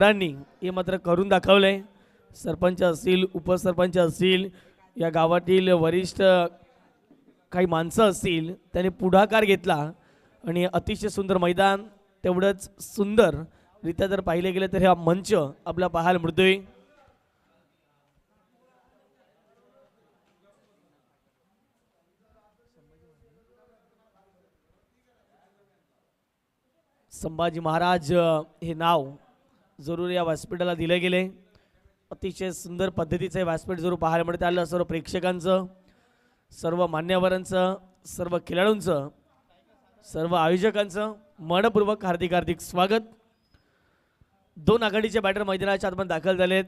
हे मात्र करून दाखवलंय. सरपंच असतील, उपसरपंच असतील, या गावातील वरिष्ठ काही माणसं असतील, त्यांनी पुढाकार घेतला आणि अतिशय सुंदर मैदान, तेवढंच सुंदर रित्या जर पाहिले गेले तर हा मंच आपला पाहायला मिळतोय. संभाजी महाराज हे नाव जरूर या व्यासपीठाला दिले गेले. अतिशय सुंदर पद्धतीचे व्यासपीठ जरूर पाहायला मिळते. आलं सर्व प्रेक्षकांचं, सर्व मान्यवरांचं, सर्व खेळाडूंचं, सर्व आयोजकांचं मनपूर्वक हार्दिक हार्दिक स्वागत. दोन आघाडीचे बॅटर मैदानाच्या आतमध्ये दाखल झालेत.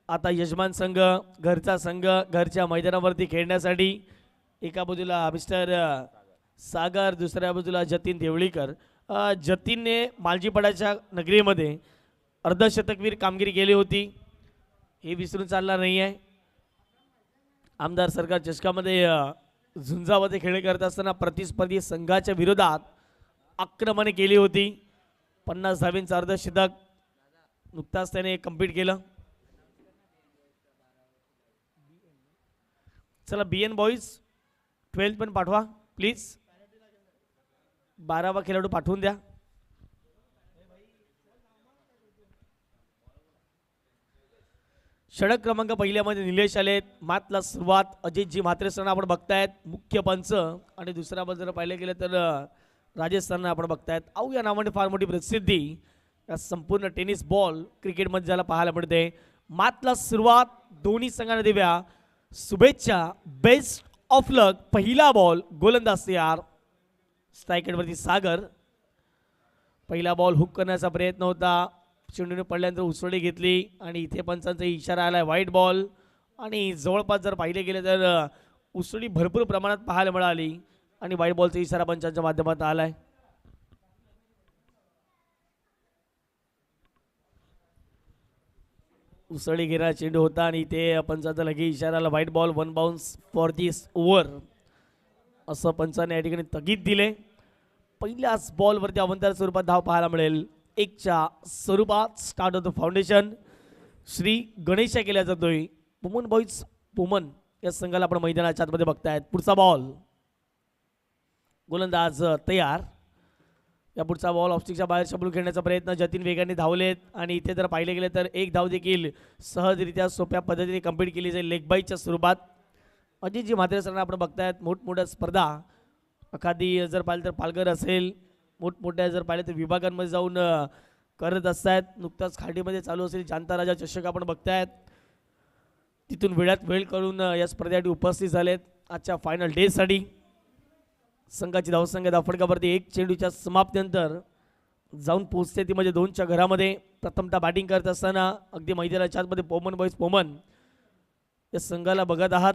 आता यजमान संघ, घरचा संघ घरच्या मैदानावरती खेळण्यासाठी एका बाजूला मिस्टर सागर, दुसऱ्या बाजूला जतीन देवळीकर. जतीनने मालजीपडाच्या नगरीमध्ये अर्धशतकवीर कामगिरी केली होती, हे विसरून चालणार नाही आहे. आमदार सरकार चषकामध्ये झुंजामध्ये खेळ करत असताना प्रतिस्पर्धी संघाच्या विरोधात आक्रमणे केली होती. 50 धावेंचं अर्धशतक नुकताच त्याने कंप्लीट केलं. चला BN बॉईज 12 पण पाठवा प्लीज. 12वा खेळाडू पाठवून द्या. षटक क्रमांक पहिल्यामध्ये निलेश आलेत. मातला सुरुवात अजितजी म्हात्रे सरांना आपण बघतायत मुख्य पंच, आणि दुसऱ्या बाजूला पाहिले गेले तर राजेश सरांना आपण बघतायत. आऊ या नावाने फार मोठी प्रसिद्धी या संपूर्ण टेनिस बॉल क्रिकेटमध्ये ज्याला पाहायला मिळते. मातला सुरुवात, दोन्ही संघांना देऊया शुभेच्छा, बेस्ट ऑफ लक. पहिला बॉल गोलंदाज तयार. स्ट्रायकेटवरती सागर. पहिला बॉल हुक करण्याचा प्रयत्न होता, चेंडूने पडल्यानंतर उसळी घेतली आणि इथे पंचांचा इशारा आलाय व्हाईट बॉल. आणि जवळपास जर पाहिले गेले तर उसळी भरपूर प्रमाणात पाहायला मिळाली आणि व्हाईट बॉलचा इशारा पंचांच्या माध्यमातून आलाय. उसळी घेणारा चेंडू होता आणि इथे पंचांचा लगे इशारा आला white ball, 1 bounce for this over असं पंचाने या ठिकाणी तगीद दिले. पहिल्याच बॉलवरती अवंतर स्वरूपात धाव पाहायला मिळेल. 1च्या स्वरूपात start of the foundation Shri Ganesha केल्या जातोय. पुमन बॉईज पुमन या संघाला आपण मैदानाच्या आतमध्ये बघतायत. पुढचा बॉल गोलंदाज तयार. या पुढचा बॉल ऑफस्टिकच्या बाहेर शबलू खेळण्याचा प्रयत्न, जतीन वेगाने धावलेत आणि इथे जर पाहिले गेले तर एक धाव देखील सहजरित्या सोप्या पद्धतीने कंप्लीट केली जाईल लेग बाईच्या स्वरूपात. अजितजी म्हात्रे सरांना आपण बघतायत. मोठमोठ्या स्पर्धा एखादी जर पाहिलं तर पालघर असेल, मोठमोठ्या जर पाहिलं तर विभागांमध्ये जाऊन करत असतात. नुकताच खाडीमध्ये चालू असेल जाणता राजा चषक आपण बघतायत. तिथून वेळात वेळ करून या स्पर्धेसाठी उपस्थित झालेत आजच्या फायनल डेसाठी. संघाची धावसंख्या धावफटकावरती 1 चेंडूच्या समाप्तीनंतर जाऊन पोहोचते ती म्हणजे 2च्या घरामध्ये. प्रथमतः बॅटिंग करत असताना अगदी मैदानाच्या आतमध्ये पोमन बॉईज पोमन या संघाला बघत आहात.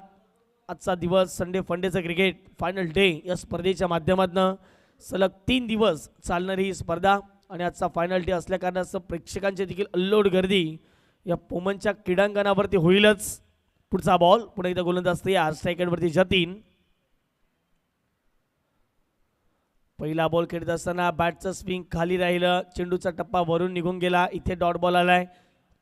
आजचा दिवस संडे फंडेचं क्रिकेट फायनल डे या स्पर्धेच्या माध्यमातून सलग 3 दिवस चालणारी ही स्पर्धा आणि आजचा फायनल डे असल्या कारणास्तव प्रेक्षकांची देखील अल्लोड गर्दी या पोमनच्या क्रीडांगणावरती होईलच. पुढचा बॉल पुन्हा एकदा गोलंदाज तयार. स्ट्रायकेटवरती जतीन. पहिला बॉल खेळत असताना बॅटचं स्विंग खाली राहिलं, चेंडूचा टप्पा वरून निघून गेला. इथे डॉट बॉल आलाय.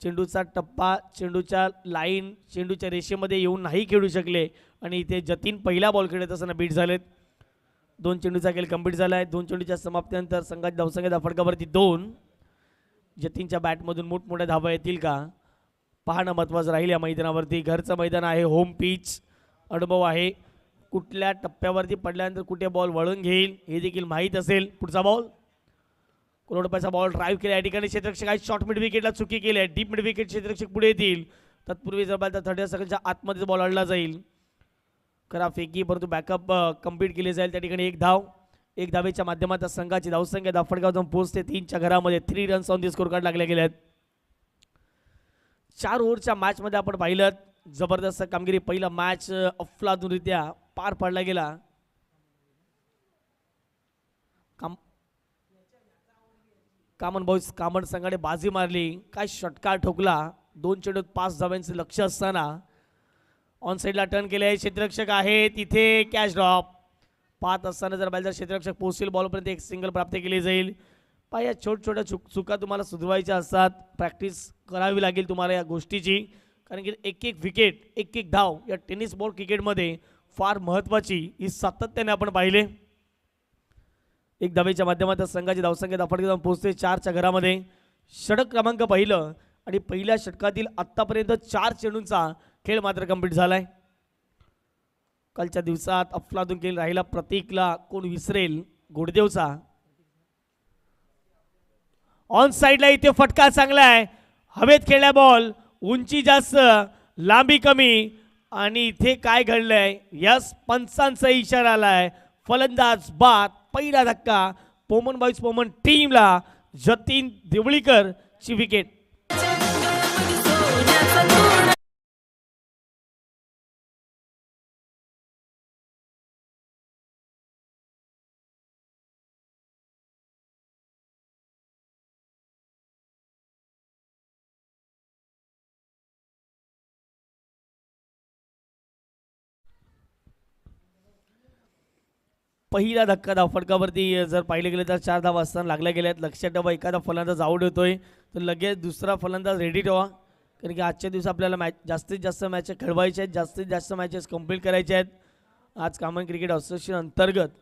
चेंडूचा टप्पा चेंडूच्या लाईन चेंडूच्या रेषेमध्ये येऊन नाही खेळू शकले आणि इथे जतीन पहिला बॉल खेळत असताना बीट झालेत. 2 चेंडूचा खेळ कंप्लीट झालाय. 2 चेंडूच्या समाप्तीनंतर संघाची धावसंख्या धावफटकावरती 2. जतीनच्या बॅटमधून मोठमोठ्या धावा येतील का पाहणं महत्त्वाचं राहील. या मैदानावरती घरचं मैदान आहे, होम पिच, अनुभव आहे. कुठल्या टप्प्यावरती पडल्यानंतर कुठे बॉल वळून घेईल हे देखील माहीत असेल. पुढचा बॉल कोलडपाचा बॉल ड्राईव्ह केला. या ठिकाणी क्षेत्ररक्षक आहे, शॉर्ट मिड विकेटला चुकी केली आहे. डीप मिड विकेट क्षेत्ररक्षक पुढे येतील. तत्पूर्वी जर पाहिलं तर 30 सेकंडच्या आतमध्ये बॉल अडला जाईल. खरा फेकी परंतु बॅकअप कंप्लीट केली जाईल. त्या ठिकाणी 1 धाव. 1 धावेच्या माध्यमातून संघाची धावसंख्या धावफटकावर जाऊन पोहोचते 3च्या घरामध्ये. 3 runs on the score card लागले गेले आहेत. 4 ओव्हरच्या मॅचमध्ये आपण पाहिलं जबरदस्त कामगिरी. पहिला मॅच अफलातूनरित्या पार पाडला गेला. कामन बॉईज कामन संघाने बाजी मारली. काय षटकार ठोकला. 2 चेंडूत 5 धाव्यांचे लक्ष असताना ऑन साईडला टर्न केले. क्षेत्ररक्षक आहे तिथे कॅच ड्रॉप. पाहत असताना जर बाहेर क्षेत्ररक्षक पोहोचेल बॉलपर्यंत एक सिंगल प्राप्त केली जाईल. पहा या छोट्या चुका तुम्हाला सुधारायच्या असतात, प्रॅक्टिस करावी लागेल तुम्हाला या गोष्टीची, कारण की एक एक विकेट एक एक धाव या टेनिस बॉल क्रिकेटमध्ये फार महत्त्वाची ही सातत्याने आपण पाहिले. एक धावेच्या माध्यमातून संघाची धावसंख्या धाफडकी जाऊन पोहोचते 4च्या घरामध्ये. षटक क्रमांक पहिलं आणि पहिल्या षटकातील आत्तापर्यंत 4 चेंडूंचा खेळ मात्र कंप्लीट झालाय. कालच्या दिवसात अफलातून खेळ राहिला प्रतीकला कोण विसरेल. गोडदेवचा ऑन साइडला इथे फटका चांगला आहे, हवेत खेळला बॉल, उंची जास्त लांबी कमी आणि इथे काय घडलंय यस पंचांचा इशारा आलाय. फलंदाज बाद. पहिला धक्का पोमन बॉईज पोमन टीमला. जतीन देवळीकर ची विकेट. पहिला धक्का धावफटकावरती जर पाहिले गेले तर 4 धावा असताना लागल्या गेल्यात. लक्षात ठेवा एखादा फलंदाज आऊट होतोय तर लगेच दुसरा फलंदाज रेडी ठेवा, कारण की आजच्या दिवशी आपल्याला जास्तीत जास्त मॅचेस खेळवायचे आहेत, जास्तीत जास्त मॅचेस कंप्लीट करायचे आहेत. आज कॉमन क्रिकेट असोसिएशन अंतर्गत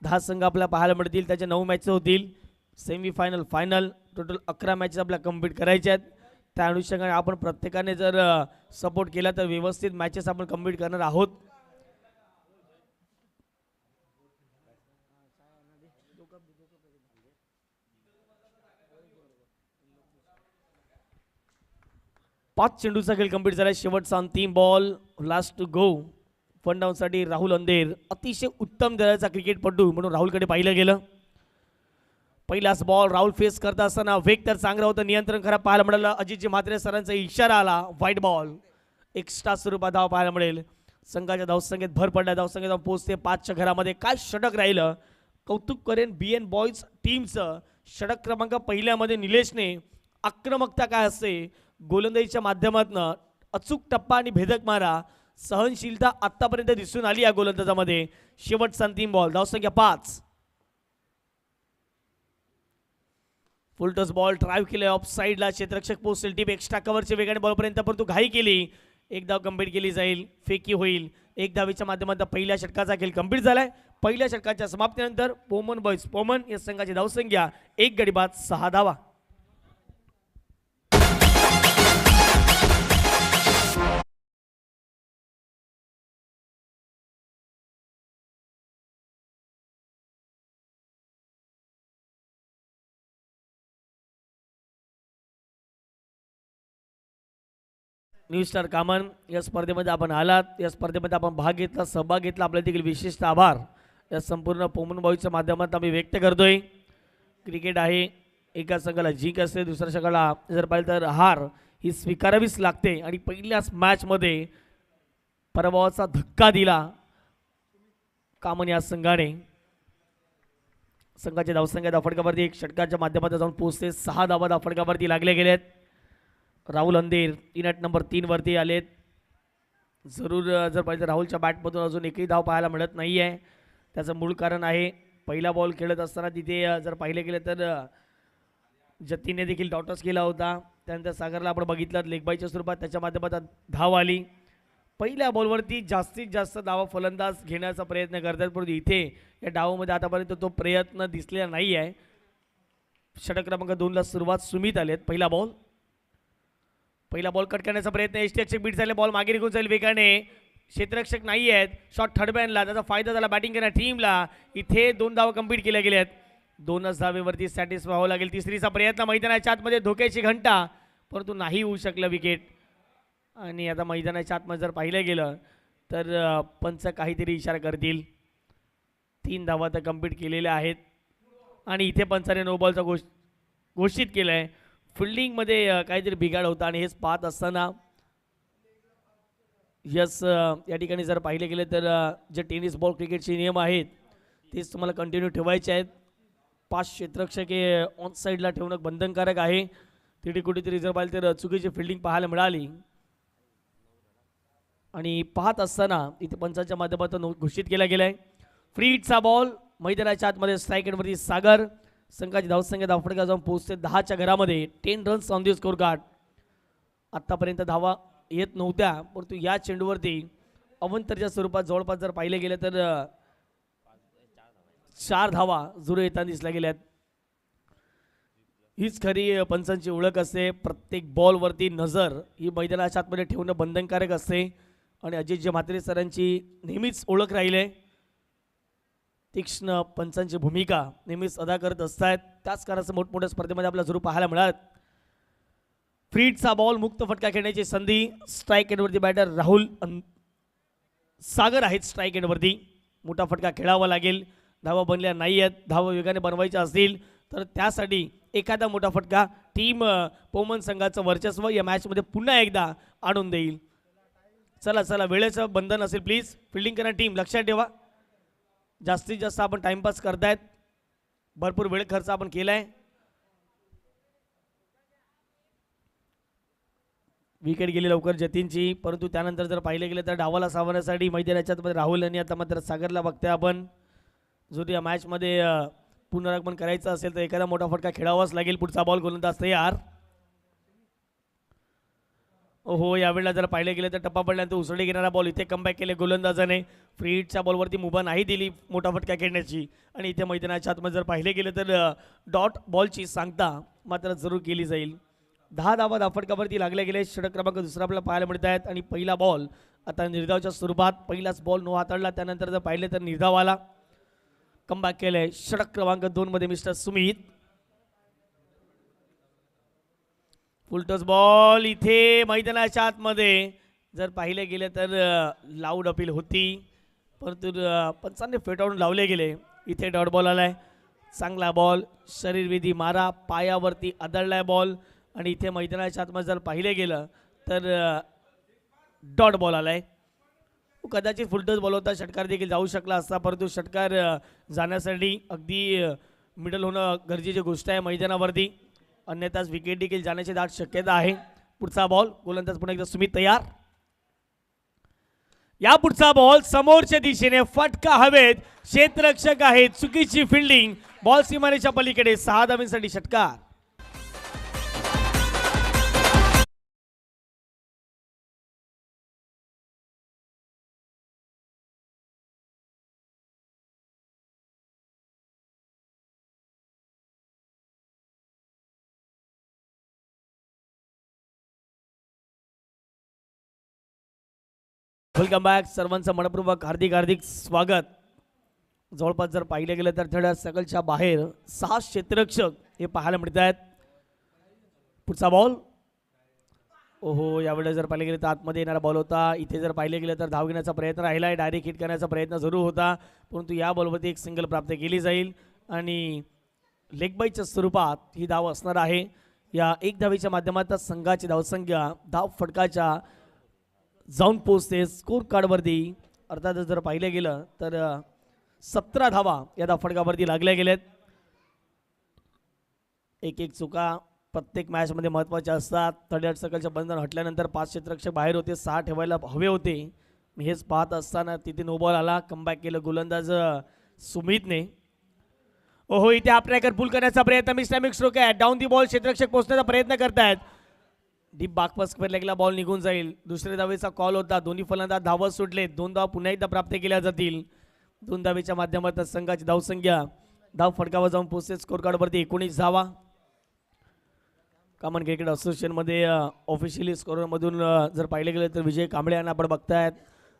10 संघ आपल्याला पाहायला मिळतील, त्याचे 9 मॅचेस होतील. सेमीफायनल फायनल टोटल 11 मॅचेस आपल्याला कंप्लीट करायचे आहेत. त्या अनुषंगाने आपण प्रत्येकाने जर सपोर्ट केला तर व्यवस्थित मॅचेस आपण कंप्लीट करणार आहोत. पाच चेंडूचा खेळ कंप्लीट झाला. शेवटचा अंतिम बॉल लास्ट टू गो. फन डाऊनसाठी राहुल अंधेर अतिशय उत्तम दर्जाचा क्रिकेटपटू म्हणून राहुलकडे पाहिलं गेलं. पहिलाच बॉल राहुल फेस करत असताना वेग तर चांगला होतं, नियंत्रण खराब पाहायला मिळालं. अजितजी म्हात्रे सरांचा इशारा आला, व्हाईट बॉल. एक्स्ट्रा स्वरूपात धाव पाहायला मिळेल. संघाच्या धावसंख्येत भर पडल्या, धावसंख्येत पोहोचते 5च्या घरामध्ये. काय षटक राहिलं. कौतुक करेन BN बॉईज टीमचं. षटक क्रमांक पहिल्यामध्ये निलेशने आक्रमकता काय असते गोलंदाजीच्या माध्यमातून अचूक टप्पा आणि भेदक मारा, सहनशीलता आतापर्यंत दिसून आली या गोलंदाजामध्ये. शेवटचा अंतिम बॉल धावसंख्या 5. फुलटॉस बॉल ड्राईव्ह केले ऑफ साईडला. क्षेत्ररक्षक पोहोचेल टीप एक्स्ट्रा कव्हरच्या वेगाने बॉलपर्यंत, परंतु घाई केली. एक धाव कंप्लीट केली जाईल, फेकी होईल. एक धावेच्या माध्यमातून पहिल्या षटकाचा खेळ कंप्लीट झालाय. पहिल्या षटकाच्या समाप्तीनंतर पोमन बॉईज पोमन या संघाची धावसंख्या 1 गडी बाद 6 धावा. न्यू स्टार कामन या स्पर्धेमध्ये आपण आलात, या स्पर्धेमध्ये आपण भाग घेतला, सहभाग घेतला, आपल्याला देखील विशेष आभार या संपूर्ण पोमन बॉईजच्या माध्यमातून आम्ही व्यक्त करतोय. क्रिकेट आहे, एका संघाला जिंक असते, दुसऱ्या संघाला जर पाहिलं तर हार ही स्वीकारावीच लागते. आणि पहिल्याच मॅचमध्ये पराभवाचा धक्का दिला कामन या संघाने. संघाच्या धावसंख्या धावफटकावरती एक षटकाच्या माध्यमातून जाऊन पोहोचते. 6 धावा धावफटकावरती लागले गेलेत. राहुल अंधेर 3 नंबर 3 वरती आलेत. जरूर जर पाहिजे राहुलच्या बॅटमधून अजून एकही धाव पाहायला मिळत नाही आहे. त्याचं मूळ कारण आहे पहिला बॉल खेळत असताना तिथे जर पाहिले गेले तर जतीनने देखील डॉटस केला होता. त्यानंतर सागरला आपण बघितलं लेगबाईच्या स्वरूपात त्याच्या माध्यमातून धाव आली. पहिल्या बॉलवरती जास्तीत जास्त धावा फलंदाज घेण्याचा प्रयत्न करतात, परंतु इथे या डावामध्ये आतापर्यंत तो प्रयत्न दिसलेला नाही आहे. षटक क्रमांक 2ला सुरुवात सुमित आलेत. पहिला बॉल कट करण्याचा प्रयत्न, यष्टीरक्षक बीट झाले, बॉल मागे निघून जाईल वेगाने. क्षेत्ररक्षक नाही आहेत, शॉट थर्ड बॅनला, त्याचा फायदा झाला बॅटिंग करण्या टीमला. इथे 2 धावा कंप्लीट केल्या गेल्यात. 2च धावेवरती सॅटिस्फाय व्हावं लागेल. तिसरीचा प्रयत्न मैदानाच्या आतमध्ये, धोक्याची घंटा, परंतु नाही होऊ शकलं विकेट. आणि आता मैदानाच्या आतमध्ये जर पाहिलं गेलं तर पंच काहीतरी इशारा करतील. 3 धावा तर कंप्लीट केलेल्या आहेत आणि इथे पंचाने नो बॉलचा घोषित केलं आहे. फिल्डिंगमध्ये काहीतरी बिघाड होता आणि हेच पाहत असताना यस या ठिकाणी जर पाहिले गेले तर जे टेनिस बॉल क्रिकेटचे नियम आहेत तेच तुम्हाला कंटिन्यू ठेवायचे आहेत. 5 क्षेत्ररक्षक हे ऑन साईडला ठेवणं बंधनकारक आहे. तिथे कुठेतरी जर पाहिलं तर चुकीची फिल्डिंग पाहायला मिळाली. आणि पाहत असताना इथे पंचांच्या माध्यमातून घोषित केला गेलाय फ्री हिटचा बॉल. मैदानाच्या आतमध्ये स्ट्राईक एंडवरती सागर संघाची धावसंख्या धावफटका जाऊन पोहोचते 10च्या घरामध्ये. 10 runs on the score card. आत्तापर्यंत धावा येत नव्हत्या, परंतु या चेंडूवरती अवंतरच्या स्वरूपात जवळपास जर पाहिले गेले तर 4 धावा जुळे येताना दिसल्या गेल्यात. हीच खरी पंचांची ओळख असते. प्रत्येक बॉलवरती नजर ही मैदानाच्या आतमध्ये ठेवणं बंधनकारक असते आणि अजितजी म्हात्रे सरांची नेहमीच ओळख राहिले. तीक्ष्ण पंचांची भूमिका नेहमीच अदा करत असतात. त्याच कारणाचं मोठमोठ्या स्पर्धेमध्ये आपल्याला जरूर पाहायला मिळात. फ्रीडचा बॉल, मुक्त फटका खेळण्याची संधी. स्ट्राईक एंडवरती बॅटर राहुल सागर आहेत स्ट्राईक एंडवरती. मोठा फटका खेळावा लागेल. धावा बनल्या नाही आहेत. धावा वेगाने बनवायच्या असतील तर त्यासाठी एखादा मोठा फटका टीम पोमन संघाचं वर्चस्व या मॅचमध्ये पुन्हा एकदा आणून देईल. चला चला, वेळेचं बंधन असेल, प्लीज फिल्डिंग करा टीम, लक्षात ठेवा. जास्तीत जास्त आपण टाइमपास करतायत, भरपूर वेळ खर्च आपण केलाय. विकेट गेली लवकर जतीनची, परंतु त्यानंतर जर पाहिले गेले तर डावाला सावरण्यासाठी मैदानाच्या मध्ये राहुल यांनी आता मात्र सागरला बघताय आपण. जर या मॅचमध्ये पुनरागमन करायचं असेल तर एखादा मोठा फटका खेळावाच लागेल. पुढचा बॉल गोलंदाज तयार. हो, यावेळेला जर पाहिले गेले तर टप्पा पडल्यानंतर उसळी घेणारा बॉल इथे कमबॅक केले गोलंदाजाने. फ्रीडच्या बॉलवरती मुभा नाही दिली मोठा फटका खेळण्याची आणि इथे मैदानाच्या आतमध्ये जर पाहिले गेले तर डॉट बॉलची सांगता मात्र जरूर केली जाईल. 10 धावा धावफटकावरती लागले गेले. षटक क्रमांक दुसरा आपल्याला पाहायला मिळत आहेत आणि पहिला बॉल आता निर्धावच्या स्वरूपात. पहिलाच बॉल नो हाताळला, त्यानंतर जर पाहिले तर निर्धाव आला. कमबॅक केलंय षटक क्रमांक 2 मध्ये मिस्टर सुमित. फुलटॉस बॉल इथे मैदानाच्या आतमध्ये जर पाहिले गेले तर लाऊड अपील होती, परंतु पंचांनी फेटाळून लावले गेले. इथे डॉट बॉल आलाय. चांगला बॉल, शरीरविधी मारा, पायावरती आदळलाय बॉल आणि इथे मैदानाच्या आतमध्ये जर पाहिले गेलं तर डॉट बॉल आलाय. कदाचित फुलटॉस बॉल होता, षटकार देखील जाऊ शकला असता, परंतु षटकार जाण्यासाठी अगदी मिडल होणं गरजेची गोष्ट आहे मैदानावरती, अन्यथाच विकेट देखील जाण्याची दाट शक्यता आहे. पुढचा बॉल गोलंदाज पुन्हा एकदा सुमित तयार. या पुढचा बॉल समोरच्या दिशेने फटका हवेत, क्षेत्ररक्षक आहेत, चुकीची फिल्डिंग, बॉल सीमारेच्या पलीकडे. 6 धावांसाठी षटकार. Welcome back. सर्वांचं मनपूर्वक हार्दिक हार्दिक स्वागत. जवळपास जर पाहिले गेलं तर थोड्या सकलच्या बाहेर 6 क्षेत्ररक्षक हे पाहायला मिळत आहेत. पुढचा बॉल, ओहो, यावेळेस जर पाहिले गेले तर आतमध्ये येणारा बॉल होता. इथे जर पाहिले गेलं तर धाव घेण्याचा प्रयत्न राहिला आहे, डायरेक्ट हिट करण्याचा प्रयत्न जरूर होता, परंतु या बॉलवरती एक सिंगल प्राप्त केली जाईल आणि लेग बाईच्या स्वरूपात ही धाव असणार आहे. या एक धावेच्या माध्यमातून संघाची धावसंख्या धाव फटकाच्या जाऊन पोहोचते स्कोर कार्डवरती. अर्थात जर पाहिले गेलं तर 17 धावा या धाव फटकावरती लागल्या गेल्यात. एक एक चुका प्रत्येक मॅचमध्ये महत्त्वाच्या असतात. 38 सकलच्या बंधन हटल्यानंतर 5 क्षेत्ररक्षक बाहेर होते, 6 ठेवायला हवे होते. हेच पाहत असताना तिथे नो बॉल आला. कमबॅक केलं गोलंदाज सुमितने. ओहो, इथे आपल्याकडे पुल करण्याचा प्रयत्न, मिस्टर स्ट्रोक आहे, डाऊन दी बॉल, क्षेत्ररक्षक पोहोचण्याचा प्रयत्न करतायत. डीप बाकपास फेरला गेला, बॉल निघून जाईल. दुसऱ्या धावेचा कॉल होता. दोन्ही फलंदाज धावत सुटले. 2 धावा पुन्हा एकदा प्राप्त केल्या जातील. 2 धावेच्या माध्यमातून संघाची धावसंख्या धाव फटकावर जाऊन पोहोचते स्कोर कार्डवरती 19 धावा. कॉमन क्रिकेट असोसिएशनमध्ये ऑफिशियली स्कोरमधून जर पाहिले गेले तर विजय कांबळे यांना आपण बघतायत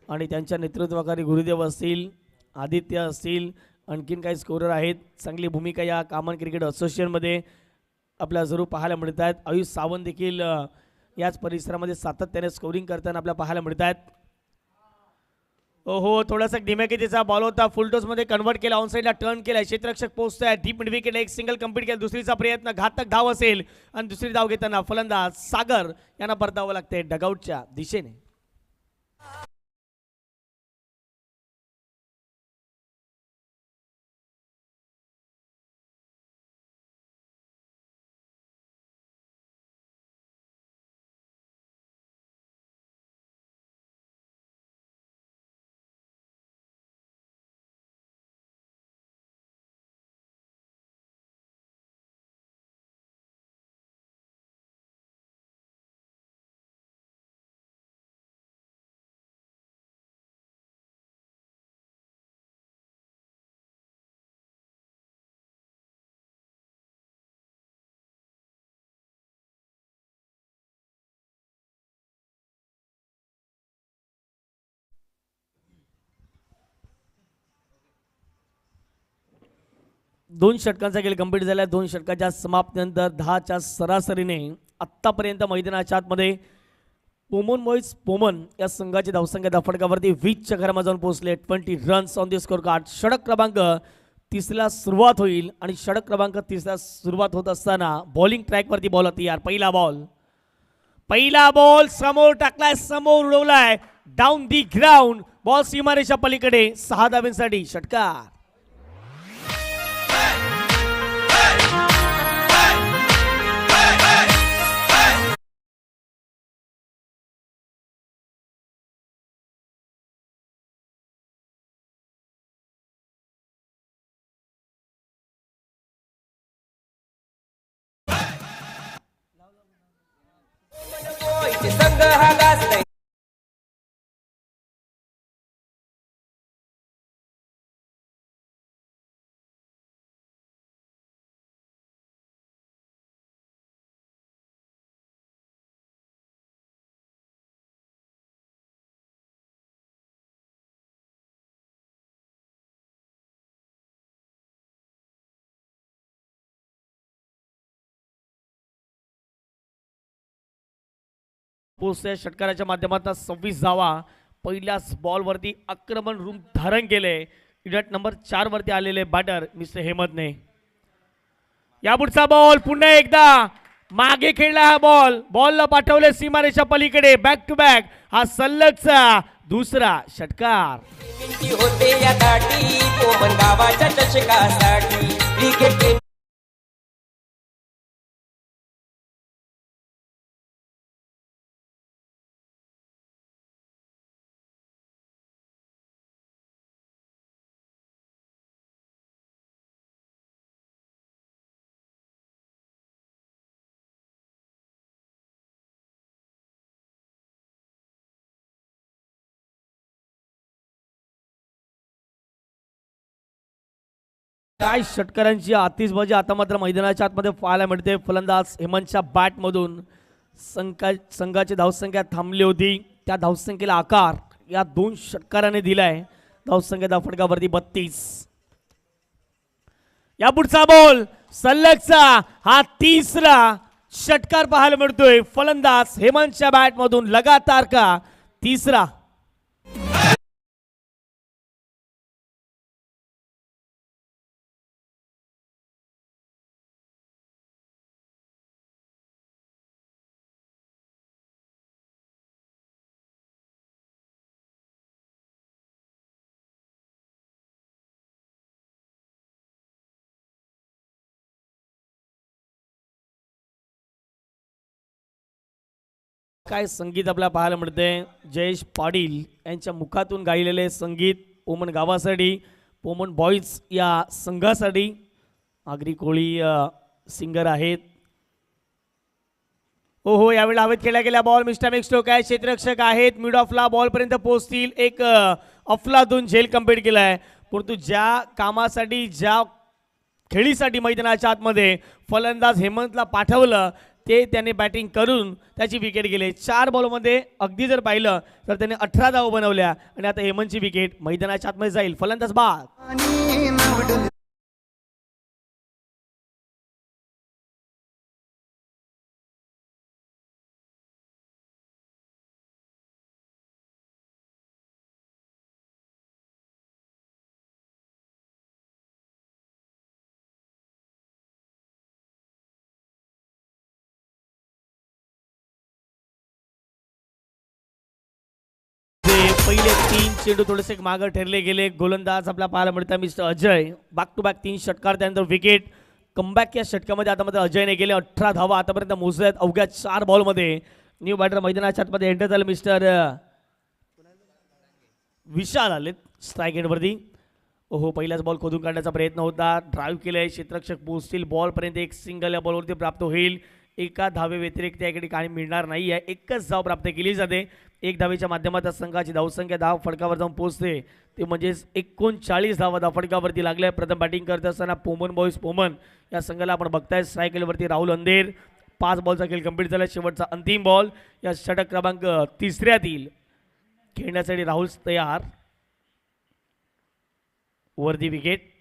आणि त्यांच्या नेतृत्वाखाली गुरुदेव असतील, आदित्य असतील, आणखीन काही स्कोरर आहेत. चांगली भूमिका या कॉमन क्रिकेट असोसिएशनमध्ये आपल्याला जरूर पाहायला मिळत आहेत. आयुष सावंत देखील याच परिसरामध्ये सातत्याने स्कोरिंग करताना आपल्याला पाहायला मिळत आहेत. ओहो, थोडासा डिमॅकेचा बॉल होता, फुल टॉसमध्ये कन्वर्ट केला, ऑन साईडला टर्न केला, क्षेत्ररक्षक पोहोचतोय, डीप मिड विकेट, एक सिंगल कंप्लीट केला. दुसरीचा प्रयत्न घातक धाव असेल आणि दुसरी धाव घेताना फलंदाज सागर यांना परतावं लागते डगआउटच्या दिशेने. 2 षटकांचा खेळ कंप्लीट झाला. 2 षटकाच्या समाप्तीनंतर 10च्या सरासरीने आत्तापर्यंत मैदानाच्या आतमध्ये पोमन बॉईज पोमन या संघाची धावसंख्या धाफडकावरती 20च्या घरामध्ये जाऊन पोहोचले. 20 runs on the score card. षटक क्रमांक 3ला सुरुवात होईल आणि षटक क्रमांक 3ला सुरुवात होत असताना बॉलिंग ट्रॅकवरती बॉल तयार. पहिला बॉल समोर टाकलाय, समोर उडवलाय, डाऊन दी ग्राउंड. बॉल सीमारेषा पलीकडे 6 धावांसाठी षटकार. संघ हा गाजलाय. पोहोचल्या षटकाराच्या माध्यमातून 26 धावा. पहिल्याच बॉलवरती आक्रमण रूप धारण केले विकेट नंबर 4 वरती आलेले बॅटर मिस्टर हेमंतने. या पुढचा बॉल पुन्हा एकदा मागे खेळला. हा बॉलला पाठवले सीमारेषा पलीकडे. बॅक टू बॅक हा सलगचा दुसरा षटकार. होते या दाटी पोमन गावाच्या चषकासाठी. क्रिकेट काय षटकारांची आतिषबाजी आता मात्र मैदानाच्या आतमध्ये पाहायला मिळते. फलंदाज हेमंतच्या बॅटमधून संघाची धावसंख्या थांबली होती. त्या धावसंख्येला आकार या 2 षटकाराने दिलाय. धावसंख्या धाफडकावरती 32. या पुढचा बॉल सलगचा हा तिसरा षटकार पाहायला मिळतोय. फलंदाज हेमंतच्या बॅटमधून लगातार का तिसरा. काय संगीत आपल्याला पाहायला मिळते. जयेश पाटील यांच्या मुखातून गायलेले संगीत पोमन गावासाठी, पोमन बॉईज या संघासाठी. आगरी कोळी सिंगर आहेत. हो यावेळी हवेत खेळला गेला बॉल मिस्टर मेक्स्टोक आहे, क्षेत्ररक्षक आहेत. मिड ऑफला बॉल पर्यंत पोहोचतील. एक अफलातून झेल कंप्लीट केलाय. परंतु ज्या कामासाठी ज्या खेळीसाठी मैदानाच्या आतमध्ये फलंदाज हेमंतला पाठवलं ते त्याने बॅटिंग करून त्याची विकेट गेले. 4 बॉलमध्ये अगदी जर पाहिलं तर त्याने 18 धावा बनवल्या आणि आता हेमंतची विकेट मैदानाच्या आतमध्ये जाईल. फलंदाज बाद. पहिले 3 चेंडू थोडेसे मागे ठरले गेले. गोलंदाज आपला पाहायला मिळतात mister Ajay. Back to back 3 षटकार त्यानंतर विकेट. कमबॅक या षटकामध्ये आता मात्र अजयने गेले. 18 धावा आतापर्यंत मोजल्यात अवघ्या 4 बॉलमध्ये. न्यू बॅटर मैदानाच्या आतमध्ये एंटर झालं मिस्टर विशाल आलेत स्ट्राईक एंडवरती. पहिलाच बॉल खोदून काढण्याचा प्रयत्न होता. ड्राईव्ह केलंय. क्षेत्ररक्षक पोहोचतील बॉलपर्यंत. एक सिंगल या बॉलवरती प्राप्त होईल. एका धावे व्यतिरिक्त या ठिकाणी मिळणार नाही आहे. एकच धाव प्राप्त केली जाते. 1 धावेच्या माध्यमात संघाची धावसंख्या धाव फडकावर जाऊन पोहोचते. ते म्हणजेच 39 धावा धाव फडकावरती लागल्या. प्रथम बॅटिंग करत असताना पोमन बॉईज पोमन या संघाला आपण बघताय. स्ट्राईकवरती राहुल अंधेर. 5 बॉलचा खेळ कंप्लीट झाला. शेवटचा अंतिम बॉल या षटक क्रमांक 3ऱ्यातील खेळण्यासाठी राहुल तयार. वरती विकेट.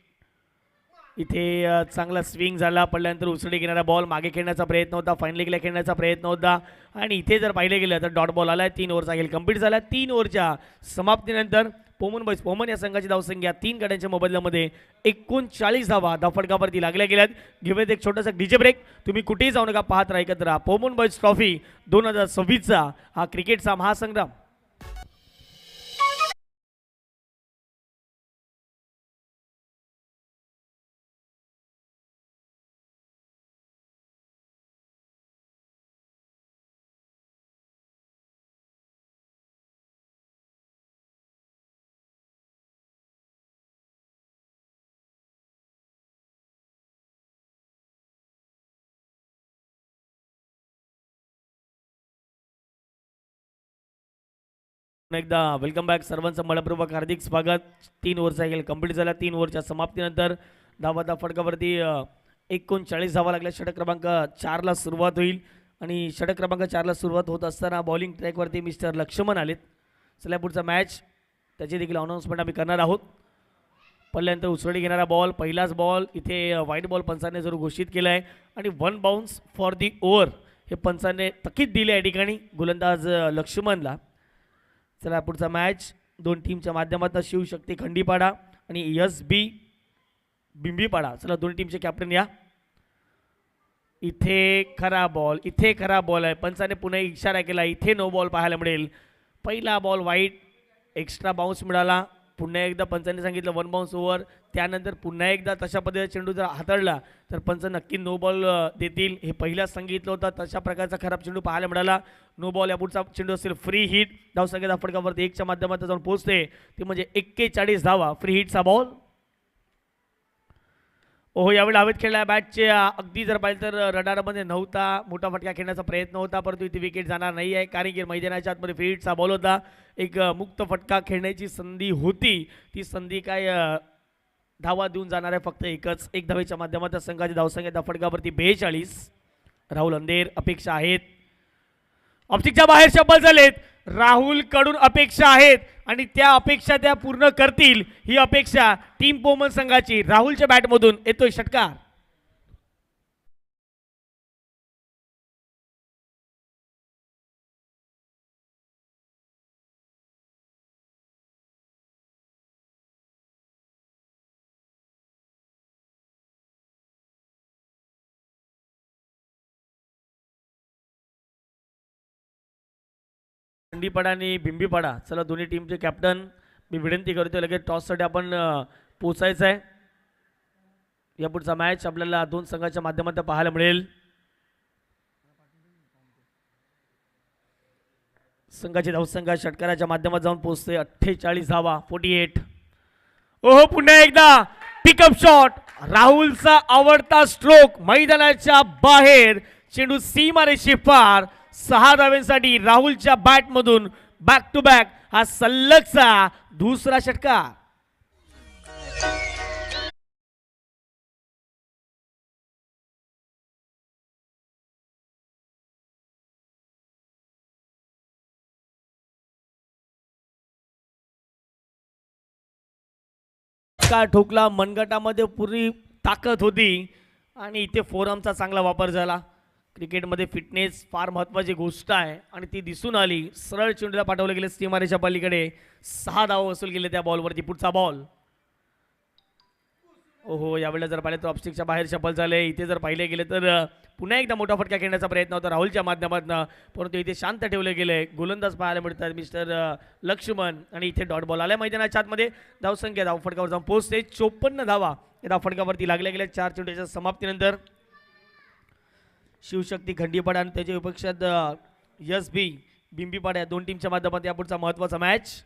इथे चांगला स्विंग झाला, पडल्यानंतर उसळी घेणारा बॉल मागे खेळण्याचा प्रयत्न होता, फाईन लेगला खेळण्याचा प्रयत्न होता आणि इथे जर पाहिले गेलं तर डॉट बॉल आला. 3 ओव्हरचा खेळ कंप्लीट झाला. 3 ओव्हरच्या समाप्तीनंतर पोमन या संघाची धावसंख्या 3 गड्यांच्या मोबदल्यामध्ये 39 धावा धावफटकावरती लागल्या गेल्यात. घेऊयात एक छोटासा डीजे ब्रेक. तुम्ही कुठेही जाऊ नका, पाहत राहा एकत्र राहा. पोमन बॉईज ट्रॉफी 2026चा हा क्रिकेटचा महासंग्राम. एकदा वेलकम बॅक. सर्वांचं मनपूर्वक हार्दिक स्वागत. 3 ओव्हरचा खेळ कंप्लीट झाला. 3 ओव्हरच्या समाप्तीनंतर धावा फटकावरती 39 धावा लागल्या. षटक क्रमांक 4ला सुरुवात होईल आणि षटक क्रमांक 4ला सुरुवात होत असताना बॉलिंग ट्रॅकवरती मिस्टर लक्ष्मण आलेत. चला पुढचा मॅच त्याची देखील अनाऊन्समेंट आम्ही करणार आहोत. पडल्यानंतर उसळी घेणारा बॉल, पहिलाच बॉल इथे व्हाईट बॉल पंचाने जरूर घोषित केला आहे आणि 1 बाउन्स फॉर दी ओव्हर हे पंचाने थकीत दिले या ठिकाणी गोलंदाज लक्ष्मणला. चला पुढचा मॅच दोन टीमच्या माध्यमातून शिवशक्ती खंडीपाडा आणि SB बिंबीपाडा. चला दोन्ही टीमचे कॅप्टन या. इथे खरा बॉल आहे. पंचाने पुन्हा इशारा केला, इथे नो बॉल पाहायला मिळेल. पहिला बॉल वाईट, एक्स्ट्रा बाउन्स मिळाला. पुन्हा एकदा पंचाने सांगितलं 1 बाउन्स ओव्हर. त्यानंतर पुन्हा एकदा तशा पद्धतीने चेंडू जर हाताळला तर पंच नक्की नो बॉल देतील, हे पहिलाच सांगितलं होतं. तशा प्रकारचा खराब चेंडू पाहायला मिळाला. No ball. या पुढचा चेंडू असेल फ्री हिट. धावसंख्या फटकावरती 1च्या माध्यमातून जाऊन पोहोचते, ते म्हणजे 41 धावा. फ्री हिटचा बॉल. ओहो, यावेळी हवेत खेळला बॅटचे अगदी जर पाहिजे तर रडारमध्ये नव्हता. मोठा फटका खेळण्याचा प्रयत्न होता, परंतु इथे विकेट जाणार नाही आहे, कारण की मैदानाच्या आतमध्ये फ्री हिटचा बॉल होता. एक मुक्त फटका खेळण्याची संधी होती. ती संधी काय धावा देऊन जाणार आहे फक्त एक धावेच्या माध्यमातून संघाची धावसंख्या फटकावरती 42. राहुल अंधेर अपेक्षा आहेत. ऑप्टिकच्या बाहेर शब्द झालेत. राहुल कडून अपेक्षा आहेत आणि त्या अपेक्षा त्या पूर्ण करतील, ही अपेक्षा टीम पोमन संघाची. राहुलच्या बॅटमधून येतोय षटकार. खंडीपाडा आणि बिंबीपाडा. चला दोन्ही टीमचे कॅप्टन, मी विनंती करतो लगेच टॉससाठी आपण पोचायचं आहे. या पुढचा मॅच आपल्याला दोन संघाच्या माध्यमातून पाहायला मिळेल. संघाची धावसंख्या षटकाराच्या माध्यमात जाऊन पोहोचते 48 धावा. 48. ओहो, पुन्हा एकदा पिकअप शॉट. राहुलचा आवडता स्ट्रोक. मैदानाच्या बाहेर चेंडू सीमारेषे पार. 6 धावांसाठी राहुलच्या बॅटमधून बॅक टू बॅक हा सलगचा दुसरा षटकार. का ठोकला, मनगटामध्ये पुरी ताकद होती आणि इथे फोरमचा चांगला वापर झाला. क्रिकेटमध्ये फिटनेस फार महत्त्वाची गोष्ट आहे आणि ती दिसून आली. सरळ चेंडूला पाठवले गेले सीमारेच्या पलीकडे. 6 धावा वसूल केले त्या बॉलवरती. पुढचा बॉल. ओहो, यावेळेला जर पाहिले तर ऑफस्टिकच्या बाहेर शफल झाले. इथे जर पाहिले गेले तर पुन्हा एकदा मोठा फटका खेळण्याचा प्रयत्न होता राहुलच्या माध्यमातून, परंतु इथे शांत ठेवले गेले. गोलंदाज पाहायला मिळतात मिस्टर लक्ष्मण आणि इथे डॉट बॉल आल्या मैदानाच्या आतमध्ये. धावसंख्या धावफटकावर जाऊन पोहोचते 54 धावा या धावफटकावरती लागल्या गेल्या 4 चेंडूच्या समाप्तीनंतर. शिवशक्ती खंडीपाडा आणि त्याच्या विपक्षात SB बिंबीपाडा या दोन टीमच्या माध्यमातून यापुढचा महत्त्वाचा मॅच.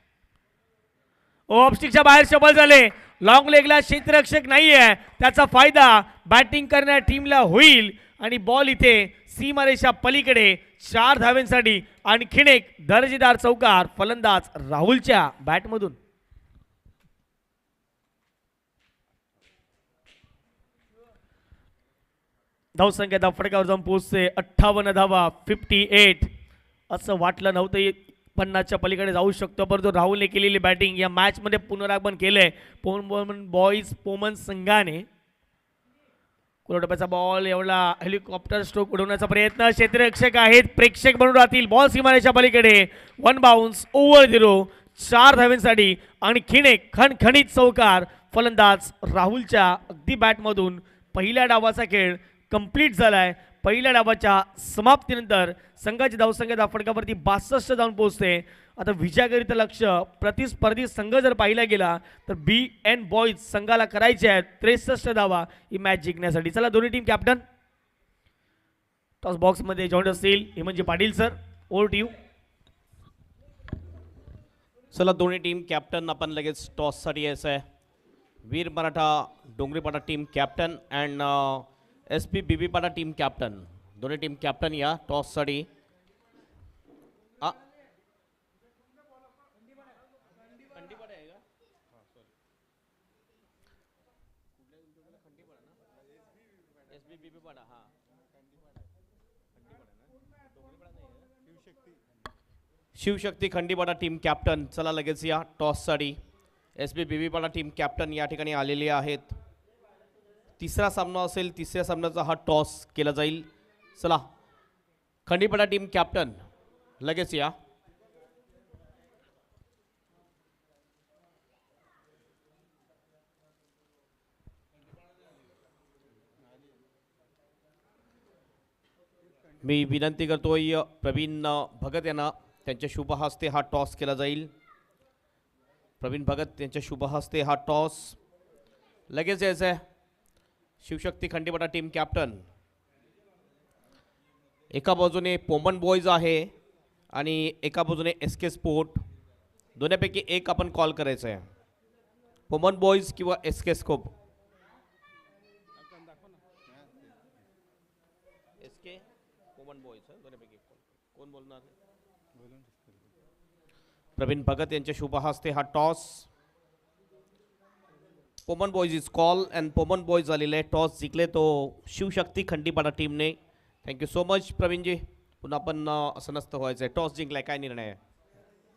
ऑफस्टिकच्या बाहेर शफल झाले. लॉंग लेगला क्षेत्ररक्षक नाही आहे, त्याचा फायदा बॅटिंग करणाऱ्या टीमला होईल आणि बॉल इथे सीमारेषा पलीकडे. 4 धावांसाठी आणखीन एक दर्जेदार चौकार फलंदाज राहुलच्या बॅटमधून. धावसंख्या धावफटकावर जाऊन पोहोचते 58 धावा. 58. असं वाटलं नव्हतं 50च्या पलीकडे जाऊ शकतो, परंतु राहुलने केलेली बॅटिंग या मॅचमध्ये पुनरागमन केलंय पोमन बॉईज पोमन संघाने. पुरवठ्याचा बॉल एवढा हेलिकॉप्टर स्ट्रोक उडवण्याचा प्रयत्न, क्षेत्ररक्षक आहेत, प्रेक्षक बनून राहतील, बॉल सीमारेषा पलीकडे, 1 बाउन्स ओव्हर 0, 4 धावांसाठी आणखीन एक खणखणीत चौकार. फलंदाज राहुलच्या अगदी बॅटमधून पहिल्या डावाचा खेळ कंप्लीट झालाय. पहिल्या डावाच्या समाप्तीनंतर संघाची धावसंख्या फटकावरती 62 जाऊन पोहोचते. आता विजयाकरिता लक्ष प्रतिस्पर्धी संघ जर पाहिला गेला तर BN बॉईज संघाला करायचे आहेत 63 धावा ही मॅच जिंकण्यासाठी. चला दोन्ही टीम कॅप्टन टॉस बॉक्स मध्ये जॉईन असतील. हे म्हणजे Patil sir, over to you. चला दोन्ही टीम कॅप्टन आपण लगेच टॉससाठी यायचं आहे. Veer Maratha Dongripada team captain and SP Bibipada team captain. दोन्ही टीम कॅप्टन या टॉससाठी. Shivshakti Khandipada team captain. चला लगेच या टॉससाठी. SP बीबीपाडा टीम कॅप्टन या ठिकाणी आलेले आहेत. तिसरा सामना असेल, तिसऱ्या सामन्याचा हा टॉस केला जाईल. चला खंडीपाडा टीम कॅप्टन लगेच या. मी विनंती करतोय प्रवीण भगत यांना, त्यांच्या शुभ हस्ते हा टॉस केला जाईल. प्रवीण भगत यांच्या शुभ हस्ते हा टॉस लगेच यायचं आहे. Shivshakti Khandipada team captain. एका बाजूने पोमन बॉईज आहे आणि एका बाजूने SK स्पोर्ट. दोन्हीपैकी एक आपण कॉल करायचं आहे, पोमन बॉईज किंवा SK scope. SK Poman boys दोन्हीपैकी कोण बोलणार? प्रवीण भगत यांच्या शुभ हस्ते हा toss. Poman boys is call and Poman boys झालेले टॉस जिंकले तो शिवशक्ती खंडीपाडा टीमने. Thank you so much Pravinji. पुन्हा आपण असं नसतं व्हायचं आहे. टॉस जिंकलाय, काय निर्णय आहे?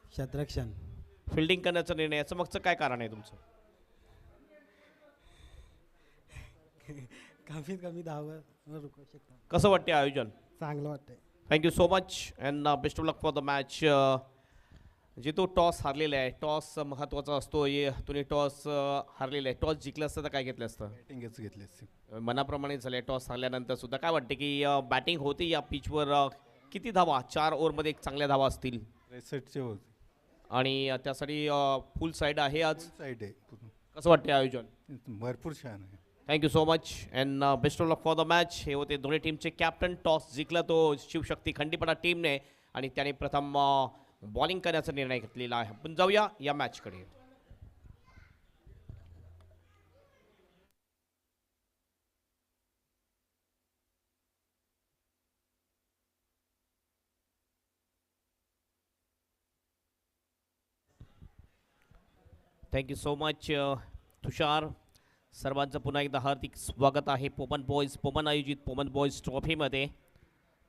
क्षेत्ररक्षण. फिल्डिंग करण्याचा निर्णय. याचं मागचं काय कारण आहे तुमचं? कमीत कमी धावा रुकू शकतो. कसं वाटते आयोजन? चांगलं वाटतंय. Thank you so much and best of luck for the match. जे तो टॉस हारलेला आहे, टॉस महत्त्वाचा असतो. तुम्ही टॉस हारलेला आहे, टॉस जिंकलं असतं तर काय घेतलं असतं? बॅटिंगच घेतली असती. मनाप्रमाणे झाले. टॉस हारल्यानंतर सुद्धा काय वाटते की बॅटिंग होती या पिचवर? किती धावा? 4 ओव्हरमध्ये एक चांगल्या धावा असतील 63 होते. आणि त्यासाठी फुल साईड आहे आज. साईड आहे पूर्ण. कसं वाटते आयोजन? भरपूर छान आहे. Thank you so much and best of luck for the match. हे होते दोन्ही टीमचे कॅप्टन. टॉस जिंकला तो शिवशक्ती खंडीपाडा टीमने आणि त्याने प्रथम बॉलिंग करण्याचा निर्णय घेतलेला आहे. आपण जाऊया या मॅचकडे. थँक्यू सो मच तुषार. सर्वांचं पुन्हा एकदा हार्दिक स्वागत आहे पोमन बॉईज, पोमन आयोजित पोमन बॉईज ट्रॉफीमध्ये.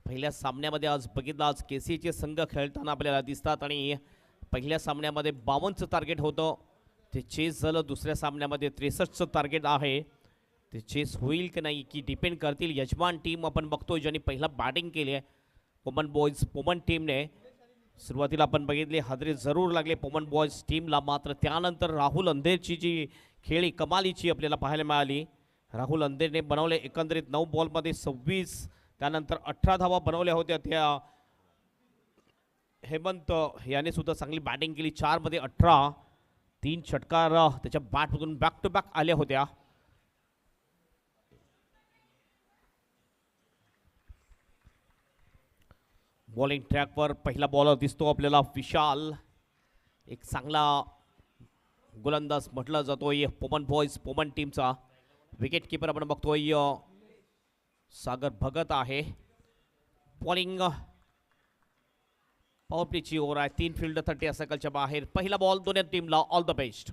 पहिल्या सामन्यामध्ये आज बघितलं, आज KCAचे संघ खेळताना आपल्याला दिसतात आणि पहिल्या सामन्यामध्ये 52चं टार्गेट होतं, ते चेस झालं. दुसऱ्या सामन्यामध्ये 63चं टार्गेट आहे. ते चेस होईल की नाही की डिपेंड करतील यजमान टीम. आपण बघतोय ज्यांनी पहिला बॅटिंग केली आहे पोमन बॉईज पोमन टीमने. सुरुवातीला आपण बघितले हादरे जरूर लागले पोमन बॉईज टीमला, मात्र त्यानंतर राहुल अंधेरची जी खेळी कमालीची आपल्याला पाहायला मिळाली. राहुल अंधेरने बनवले एकंदरीत 9 बॉलमध्ये 26, त्यानंतर 18 धावा बनवल्या होत्या. त्या हेमंत याने सुद्धा चांगली बॅटिंग केली. 4 मध्ये 18, 3 षटकार त्याच्या बॅटमधून बॅक टू बॅक आल्या होत्या. बॉलिंग ट्रॅकवर पहिला बॉलर दिसतो आपल्याला विशाल. एक चांगला गोलंदाज म्हटला जातोय पोमन बॉईज पोमन टीमचा. विकेट किपर आपण बघतोय सागर भगत आहे. बॉलिंग पॉवर प्लेची ओव्हर आहे. 3 फिल्डर 30 सर्कलच्या बाहेर. पहिला बॉल दोन्ही टीमला ऑल द बेस्ट.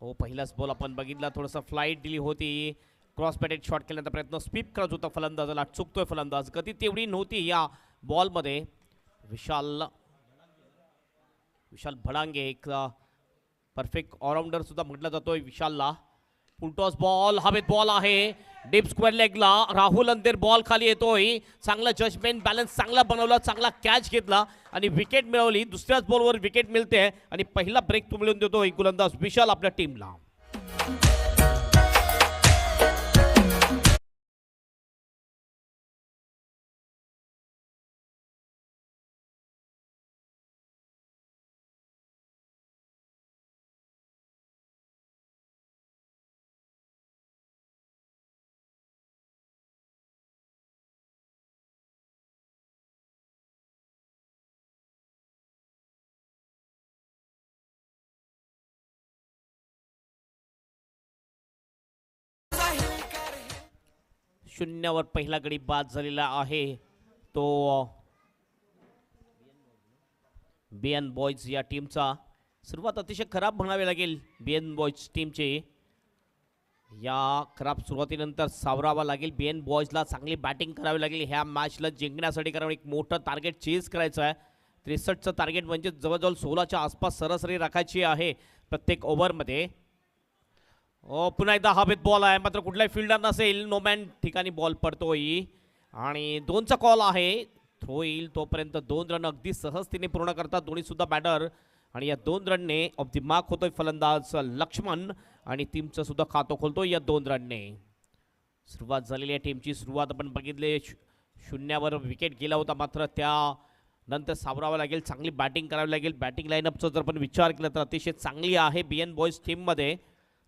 हो, पहिलाच बॉल आपण बघितला, थोडंसं फ्लाईट दिली होती. क्रॉस बॅटेड शॉट केल्यानंतर प्रयत्न स्वीप करत होता फलंदाजाला, चुकतोय फलंदाज. गती तेवढी नव्हती या बॉलमध्ये. विशाल भडांगे एक परफेक्ट ऑलराऊंडर सुद्धा म्हटला जातोय विशालला. फुलटॉस बॉल हवेत बॉल आहे डीप स्क्वेअर लेगला राहुल अंधेर बॉल खाली येतोय चांगला जजमेंट बॅलन्स चांगला बनवला चांगला कॅच घेतला आणि विकेट मिळवली दुसऱ्याच बॉलवर विकेट मिळते आणि पहिला ब्रेक तो मिळवून देतोय गोलंदाज विशाल आपल्या टीमला. शून्यावर पहिला गडी बाद झालेला आहे तो बीएन बॉयज या टीमचा. सुरुवात अतिशय खराब म्हणावी लागेल बीएन बॉयज टीमची. या खराब सुरुवातीनंतर सावरावा लागेल बीएन बॉयजला चांगली बॅटिंग करावी लागेल ह्या मॅचला जिंकण्यासाठी कारण एक मोठं टार्गेट चेज करायचं आहे. 63चं टार्गेट म्हणजे जवळजवळ 16च्या आसपास सरासरी राखायची आहे प्रत्येक ओव्हरमध्ये. पुन्हा एकदा हवेत बॉल आहे मात्र कुठलाही फिल्डर नसेल नोमॅन ठिकाणी बॉल पडतोय आणि 2चा कॉल आहे. थ्रो येईल तोपर्यंत 2 रन अगदी सहजतेने पूर्ण करतात दोन्ही सुद्धा बॅटर आणि या 2 रनने ऑफ द मार्क होतोय फलंदाज लक्ष्मण आणि टीमचं सुद्धा खातं खोलतोय या 2 रनने. सुरुवात झालेली आहे टीमची. सुरुवात आपण बघितले शून्यावर विकेट गेला होता मात्र त्यानंतर सावरावं लागेल चांगली बॅटिंग करावी लागेल. बॅटिंग लाईनअपचा जर आपण विचार केला तर अतिशय चांगली आहे बीएन बॉयज टीममध्ये.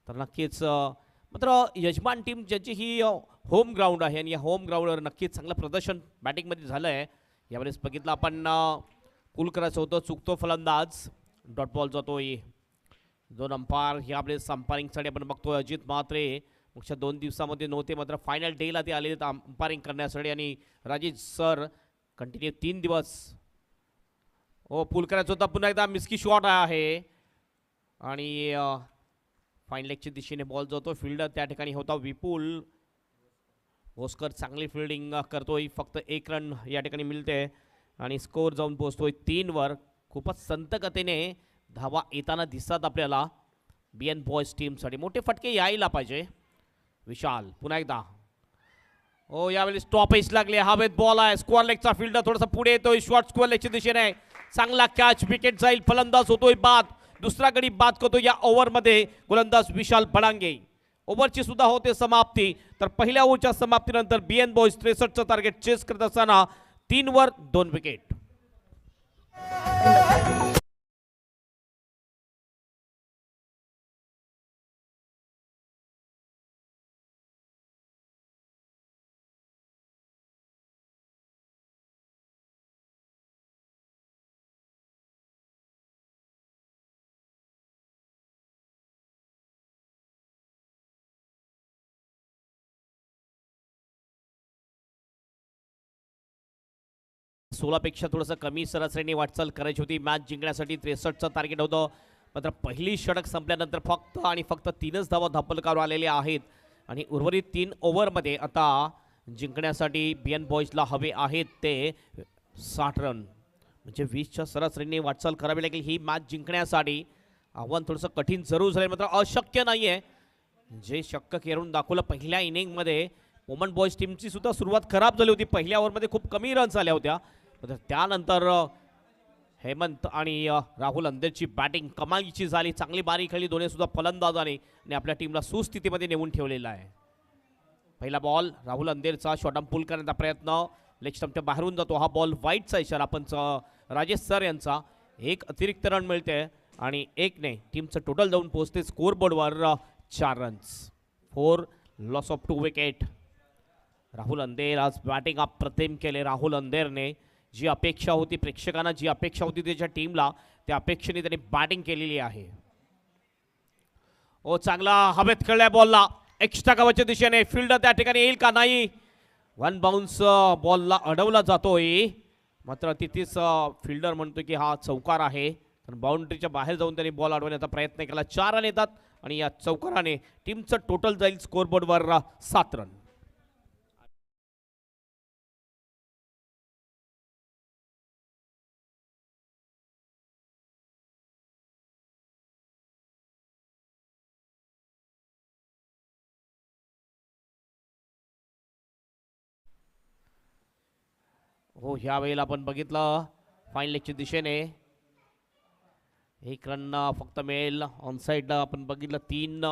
तर नक्कीच मात्र यजमान टीम ज्याची ही होम ग्राउंड आहे आणि या होम ग्राउंडवर नक्कीच चांगलं प्रदर्शन बॅटिंगमध्ये झालं आहे. यावेळेस बघितलं आपण पुल करायचं होतं चुकतो फलंदाज डॉट बॉल जातोय. 2 अंपायर यावेळेस अंपायरिंगसाठी आपण बघतोय अजित म्हात्रे मागच्या 2 दिवसामध्ये नव्हते मात्र फायनल डेला ते आले अंपायरिंग करण्यासाठी आणि राजेश सर कंटिन्यू 3 दिवस. पुल करायचं होतं पुन्हा एकदा मिस्की शॉट आहे आणि फाईन लेगच्या दिशेने बॉल जातो. फिल्डर त्या ठिकाणी होता विपुल भोसकर चांगली फिल्डिंग करतोय. फक्त 1 रन या ठिकाणी मिळते आणि स्कोअर जाऊन पोहोचतोय 3 वर. खूपच संत गतीने धावा येताना दिसतात आपल्याला बीएन बॉयज टीमसाठी. मोठे फटके यायला पाहिजे. विशाल पुन्हा एकदा यावेळी स्टॉप एज लागले हवेत बॉल आहे स्क्वेअर लेगचा फिल्डर थोडासा पुढे येतोय शॉर्ट स्क्वेअर लेगच्या दिशेने चांगला कॅच विकेट जाईल फलंदाज होतोय बाद. दुसरा गडी बाद करतो या ओव्हरमध्ये गोलंदाज विशाल बडांगे. ओव्हरची सुद्धा होते समाप्ती. तर पहिल्या ओव्हरच्या समाप्तीनंतर बीएन बॉयज 63चं टार्गेट चेस करत असताना 3 वर 2 विकेट. पेक्षा थोडंसं कमी सरासरीने वाटचाल करायची होती मॅच जिंकण्यासाठी. 63चं टार्गेट होतं मात्र पहिली षटक संपल्यानंतर फक्त आणि फक्त 3च धावा धापलकावर आलेल्या आहेत आणि उर्वरित 3 ओव्हरमध्ये आता जिंकण्यासाठी बीएन बॉयजला हवे आहेत ते 60 रन म्हणजे 20च्या सरासरीने वाटचाल करावी लागेल ही मॅच जिंकण्यासाठी. आव्हान थोडंसं कठीण जरूर झालं मात्र अशक्य नाही आहे. जे शक्य करून दाखवलं पहिल्या इनिंगमध्ये. पोमन बॉयज टीमची सुद्धा सुरुवात खराब झाली होती. पहिल्या ओव्हरमध्ये खूप कमी रन्स आल्या होत्या त्यानंतर हेमंत आणि राहुल अंधेरची बॅटिंग कमालीची झाली. चांगली बारी खेळली दोन्ही सुद्धा फलंदाजाने आणि आपल्या टीमला सुस्थितीमध्ये नेऊन ठेवलेला आहे. पहिला बॉल राहुल अंधेरचा शॉर्टम पुल करण्याचा प्रयत्न लेग स्टंपच्या बाहेरून जातो. हा बॉल वाईटचा इशारा आपण राजेश सर यांचा. 1 अतिरिक्त रन मिळते आणि 1ने टीमचं टोटल जाऊन पोहोचते स्कोर बोर्डवर 4 runs. 4 loss of 2 wicket. Rahul अंधेर आज बॅटिंग अप्रतिम केले. राहुल अंधेरने जी अपेक्षा होती प्रेक्षकांना जी अपेक्षा होती त्याच्या टीमला त्या अपेक्षेने त्यांनी बॅटिंग केलेली आहे. चांगला हवेत खेळलाय बॉलला एक्स्ट्रा कव्हरच्या दिशेने फिल्डर त्या ठिकाणी येईल का नाही. 1 बाउन्स बॉलला अडवला जातोय मात्र तिथेच फिल्डर म्हणतो की हा चौकार आहे. तर बाउंड्रीच्या बाहेर जाऊन त्यांनी बॉल अडवण्याचा प्रयत्न केला. 4 रन येतात आणि या चौकाराने टीमचं टोटल जाईल स्कोरबोर्डवर 7 रन. हो, ह्या वेळेला आपण बघितलं फाईन लेगच्या दिशेने एक रन फक्त मिळेल. ऑन साईडला आपण बघितलं 3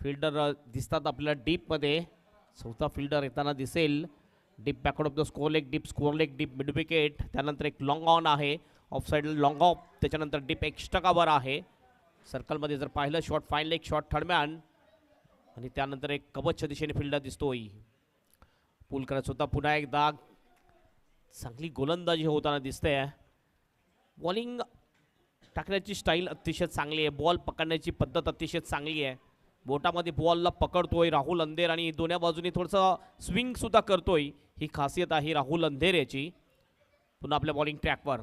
फिल्डर दिसतात आपल्याला डीपमध्ये. चौथा फिल्डर येताना दिसेल. Deep backward of the score leg, deep score leg, deep mid wicket. त्यानंतर एक लॉंग ऑन आहे, ऑफ साईडला लॉंग ऑफ. त्याच्यानंतर डीप एक्स्ट्रा कव्हर आहे. सर्कलमध्ये जर पाहिलं shot fine leg, shot third man आणि त्यानंतर एक कवचच्या दिशेने फिल्डर दिसतोय. पूल करायचं होता पुन्हा एकदा. चांगली गोलंदाजी होताना दिसते. बॉलिंग टाकण्याची स्टाईल अतिशय चांगली आहे. बॉल पकडण्याची पद्धत अतिशय चांगली आहे. बोटामध्ये बॉलला पकडतोय राहुल अंधेर आणि दोन्ही बाजूनी थोडंसं स्विंग सुद्धा करतोय. ही खासियत आहे राहुल अंधेर याची. पुन्हा आपल्या बॉलिंग ट्रॅकवर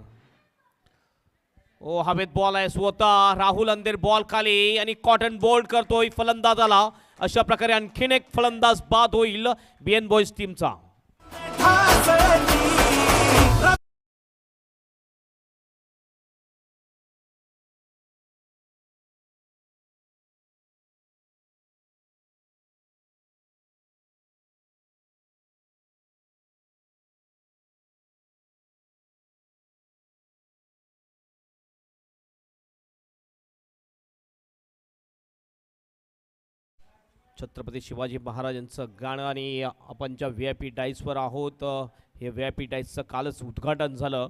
ओ हवेत बॉल आहे स्वतः राहुल अंधेर बॉल खाली आणि कॉटन बोल्ड करतोय फलंदाजाला. अशा प्रकारे आणखीन एक फलंदाज बाद होईल बीएन बॉयज टीमचा. छत्रपती शिवाजी महाराजांचं गाणं आणि आपण ज्या व्ही आय पी डाईसवर आहोत. हे व्ही आय पी डाईसचं कालच उद्घाटन झालं.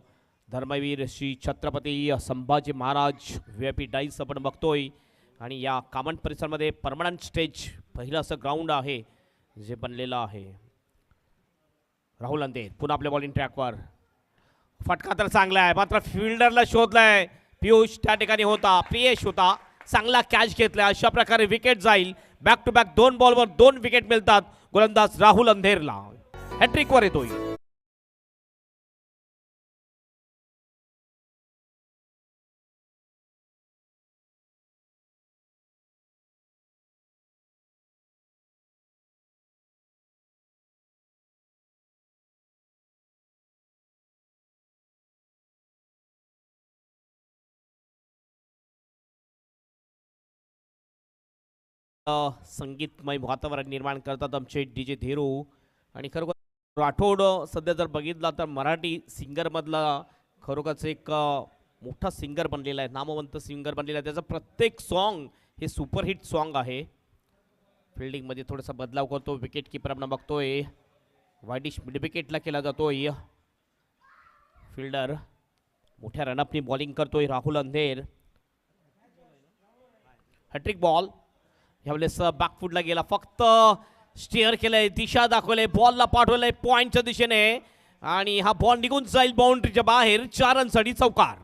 Dharmaveer Shri Chhatrapati Sambhaji Maharaj V I P dais आपण बघतोय आणि या कामन परिसरमध्ये परमनंट स्टेज पहिलं असं ग्राउंड आहे जे बनलेलं आहे. राहुल अंधेर पुन्हा आपल्या बॉलिंग ट्रॅकवर. फटका तर चांगला आहे मात्र फिल्डरला शोधलाय. पियुष त्या ठिकाणी होता, प्रियेश होता, चांगला कॅच घेतला. अशा प्रकारे विकेट जाईल. बॅक टू बॅक 2 बॉलवर 2 विकेट मिळतात गोलंदाज राहुल अंधेरला. हॅट्रिकवर येतोय. संगीतमय वातावरण निर्माण करतात आमचे डीजे धीरू. आणि खरोखर राठोड सध्या जर बघितला तर मराठी सिंगरमधला खरोखरच एक मोठा सिंगर बनलेला आहे, नामवंत सिंगर बनलेला आहे. त्याचं प्रत्येक सॉन्ग हे सुपरहिट सॉन्ग आहे. फिल्डिंगमध्ये थोडासा बदलाव करतो. विकेट किपरनं बघतोय. वाईडिश मिड विकेटला केला जातोय. फिल्डर मोठ्या रनअपनी बॉलिंग करतोय राहुल अंधेर. हॅट्रिक बॉल यावेळेस बॅकफुटला गेला, फक्त स्टेअर केलंय, दिशा दाखवलंय, बॉलला पाठवलंय पॉइंटच्या दिशेने आणि हा बॉल निघून जाईल बाउंड्रीच्या बाहेर. 4 रनसाठी चौकार.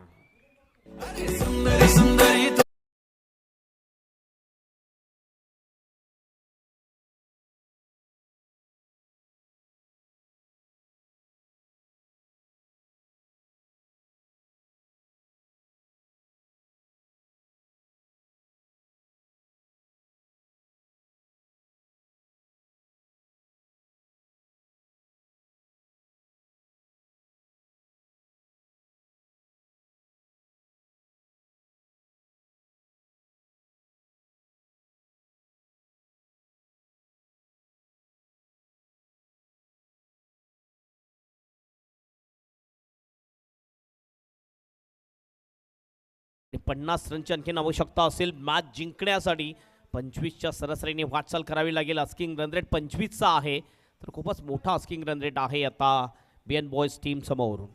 आणि 50 रनची आणखीन आवश्यकता असेल मॅच जिंकण्यासाठी. 25च्या सरासरीने वाटचाल करावी लागेल. आस्किंग रन रेट 25चा आहे, तर खूपच मोठा आस्किंग रन रेट आहे आता बीएन बॉयज टीम समोर.